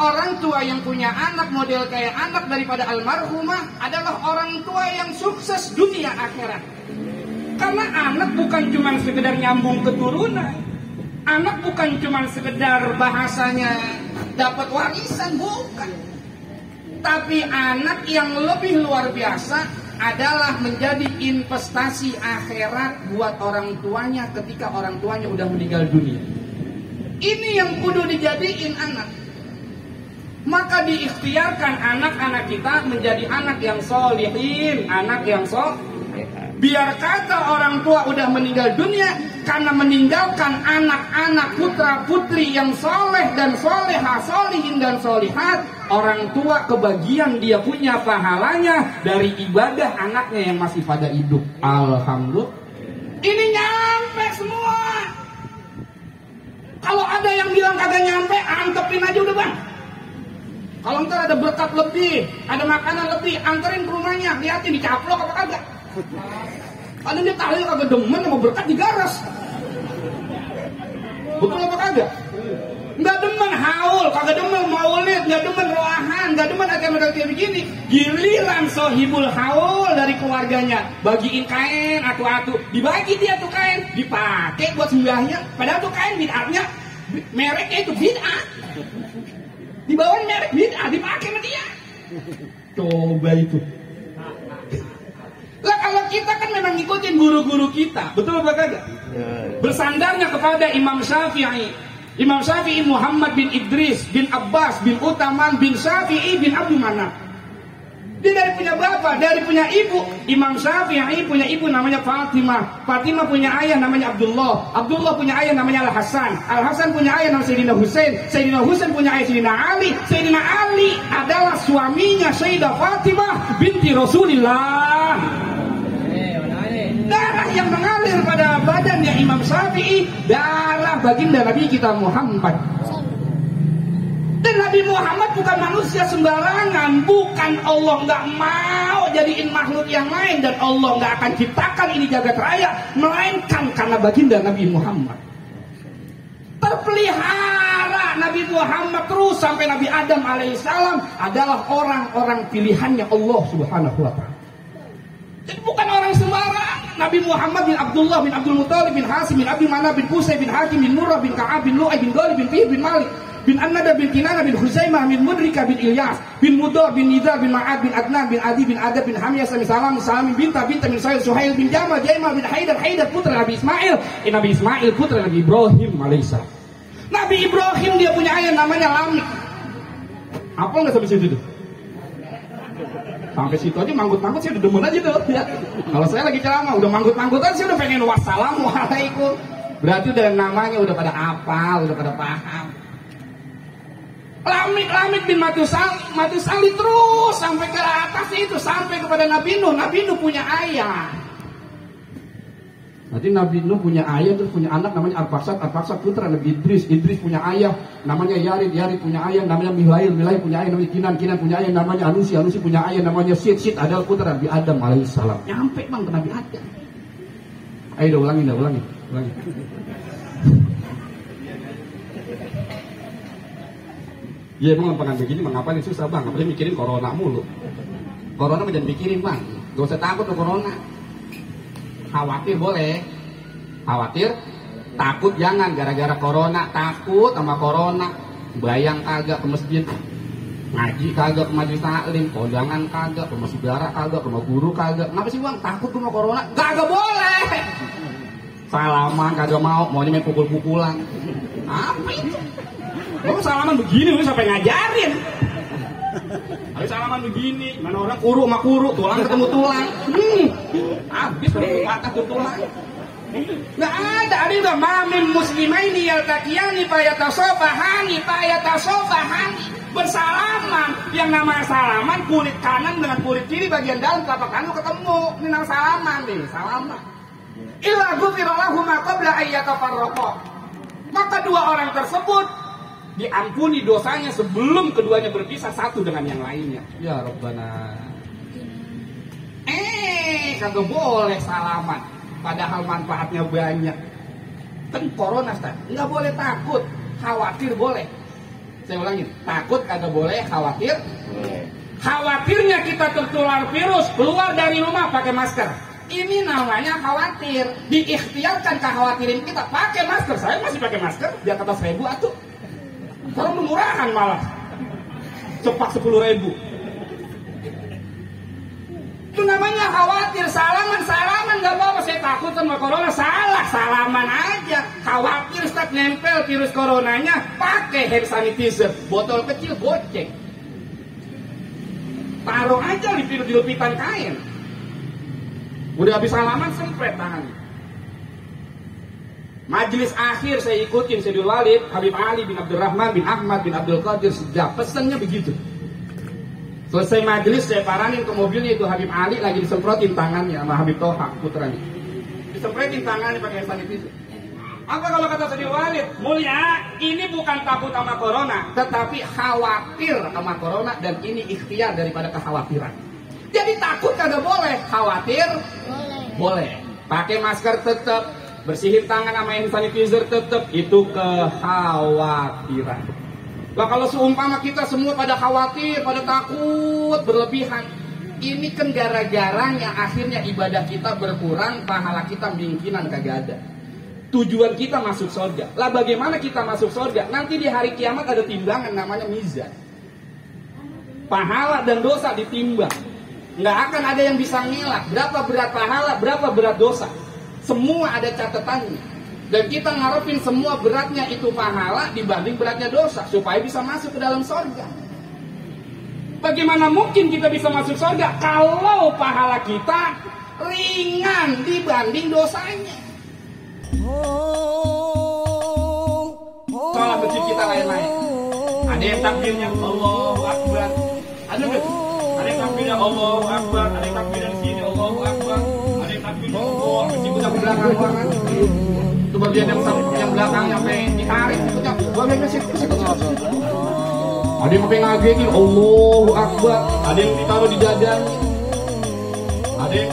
orang tua yang punya anak model kayak anak daripada almarhumah adalah orang tua yang sukses dunia akhirat. Karena anak bukan cuma sekedar nyambung keturunan. Anak bukan cuma sekedar bahasanya dapat warisan, bukan. Tapi anak yang lebih luar biasa adalah menjadi investasi akhirat buat orang tuanya ketika orang tuanya udah meninggal dunia. Ini yang kudu dijadiin anak. Maka diikhtiarkan anak-anak kita menjadi anak yang solihin, anak yang biar kata orang tua udah meninggal dunia, karena meninggalkan anak-anak putra putri yang soleh dan solehah, solihin dan solihat, orang tua kebagian dia punya pahalanya dari ibadah anaknya yang masih pada hidup. Alhamdulillah. Ini nyampe semua. Kalau ada yang bilang kagak nyampe, antepin aja udah bang. Kalau ntar ada berkat lebih, ada makanan lebih, anterin ke rumahnya, liatin dicaplok apa kagak. Kadang dia tahlil kagak demen sama berkat digaras. Betul apa kagak? Nggak demen haul, kagak demen maulid, nggak demen roahan, nggak demen agama kayak begini. Giliran sohibul haul dari keluarganya, bagiin kain atu-atu, dibagi dia tuh kain, dipakai buat sembahyang. Padahal tuh kain bid'ahnya, mereknya itu bid'ah. Di bawah merek bid'ah dipakai sama dia. Coba itu. Lah kalau kita kan memang ngikutin guru-guru kita, betul apa kagak? Bersandarnya kepada Imam Syafi'i. Imam Syafi'i Muhammad bin Idris bin Abbas bin Utaman bin Syafi'i bin Abdul Manaf. Dia dari punya bapak, dari punya ibu. Imam Syafi'i punya ibu namanya Fatimah. Fatimah punya ayah namanya Abdullah. Abdullah punya ayah namanya Al-Hasan. Al-Hasan punya ayah namanya Sayyidina Husain. Sayyidina Husain punya ayah Sayyidina Ali. Sayyidina Ali adalah suaminya Sayyidah Fatimah binti Rasulullah. Darah yang mengalir pada badannya Imam Syafi'i, darah baginda Nabi kita Muhammad. Dan Nabi Muhammad bukan manusia sembarangan. Bukan Allah nggak mau jadiin makhluk yang lain, dan Allah nggak akan ciptakan ini jagat raya melainkan karena baginda Nabi Muhammad. Terpelihara Nabi Muhammad terus sampai Nabi Adam alaihissalam adalah orang-orang pilihannya Allah subhanahu wa ta'ala. Jadi bukan orang sembarangan. Nabi Muhammad bin Abdullah bin Abdul Muttalib bin Hasim bin Abi Manaf bin Qusay bin Hakim bin Murrah bin Ka'ab bin Lu'ay bin Ghalib bin Fihr bin Malik bin An-Nadar bin Kinana bin Huzaimah bin Mudrika bin Ilyas bin Mudar bin Nidar bin Ma'ad bin Adnan bin Adi bin Adab bin Hamiyah bin Salam bin Binta bin Sa'id Suhail bin Jamal bin Haidar putra Nabi Ismail. Nabi Ismail putra Nabi Ibrahim alaihissalam. Nabi Ibrahim dia punya ayah namanya Lamik. Apa nggak sampai situ tuh? Sampai situ aja manggut-manggut sih udah demen aja tuh ya. Kalau saya lagi ceramah udah manggut-manggut aja sih udah pengen wassalamualaikum. Berarti udah namanya udah pada apa, udah pada paham. Lamik bin Matusali terus sampai ke atas itu, sampai kepada Nabi Nuh. Nabi Nuh punya ayah. Nanti Nabi Nuh punya ayah, terus punya anak namanya Arfaksad putra Nabi Idris. Idris punya ayah namanya Yarid punya ayah namanya Mihlail punya ayah namanya Kinan punya ayah namanya Anusi punya ayah namanya Sid adalah putra Nabi Adam alaihissalam. Nyampe bang ke Nabi Adam. Ayo ulangi. Iya emang lempangan begini mengapa ini susah bang, apalagi mikirin corona mulu. Corona jangan pikirin bang, gak usah takut ke corona. Khawatir boleh, takut jangan. Gara-gara corona takut sama corona, bayang kagak ke masjid, ngaji kagak ke majelis taklim, kondangan kagak, ke masjid saudara kagak, ke rumah guru kagak. Kenapa sih bang takut sama corona? Kagak boleh. Salaman kagak maunya main pukul-pukulan. Apa itu? Lu salaman begini lu sampai ngajarin. Habis salaman begini, mana orang kuru sama kuru, tulang ketemu tulang. Habis dari atas tuh tulang. Nggak ada udah mamin muslimaini yaltaqiyani fayatasofahani. Bersalaman, yang namanya salaman kulit kanan dengan kulit kiri bagian dalam telapak tangan ketemu. Ini namanya salaman nih, salaman. Illa ghufira lahum ma qabla ayyatafarraqa. Maka dua orang tersebut diampuni dosanya sebelum keduanya berpisah satu dengan yang lainnya. Ya Rabbana. Kagak boleh salaman, padahal manfaatnya banyak. Kan corona Ustaz, nggak boleh takut, khawatir boleh. Saya ulangin, takut kagak boleh, khawatir. Khawatirnya kita tertular virus, keluar dari rumah pakai masker. Ini namanya khawatir. Diikhtiarkan kekhawatiran kita pakai masker. Saya masih pakai masker di atas 1.000 atuh. Kalau murahkan malah cepak 10.000. Itu namanya khawatir. Salaman nggak apa-apa. Saya takut sama corona, salah, salaman aja. Khawatir start nempel virus coronanya, pakai hand sanitizer, botol kecil goceng, taruh aja di lepitan kain. Udah habis salaman, sempret tangannya. Majelis akhir saya ikutin Sayyidul Walid, Habib Ali bin Abdurrahman bin Ahmad bin Abdul Qadir Sejak. Pesannya begitu. Selesai majelis saya paranin ke mobilnya, itu Habib Ali lagi disemprotin tangannya sama Habib Toha putranya. Disemprotin tangannya pakai sanitizer. Apa kalau kata Sayyidul Walid? Mulia, ini bukan takut sama corona, tetapi khawatir sama corona, dan ini ikhtiar daripada kekhawatiran. Jadi takut kagak boleh, khawatir boleh. Pakai masker tetap, bersihin tangan sama hand sanitizer tetap, itu kekhawatiran. Nah kalau seumpama kita semua pada khawatir, pada takut berlebihan, ini kan gara-garanya akhirnya ibadah kita berkurang, pahala kita mungkinan kagak ada. Tujuan kita masuk surga. Lah bagaimana kita masuk surga? Nanti di hari kiamat ada timbangan namanya mizan. Pahala dan dosa ditimbang. Nggak akan ada yang bisa ngelak berapa berat pahala, berapa berat dosa. Semua ada catatannya. Dan kita ngarepin semua beratnya itu pahala dibanding beratnya dosa, supaya bisa masuk ke dalam surga. Bagaimana mungkin kita bisa masuk surga kalau pahala kita ringan dibanding dosanya? Sholat masjid kita lain-lain. Ada yang takbirnya Allahu Akbar. Ada yang takbirnya Allahu Akbar. Ada yang takbirnya di sini Allahu Akbar. Ada yang takbirnya Allah. Masjid kita belakang orang. Itu bagian yang belakang sampai ditarik itu nya. Bagian ke situ. Ada yang ngagetin Allahu Akbar. Ada yang ditaruh di dadanya. Ada yang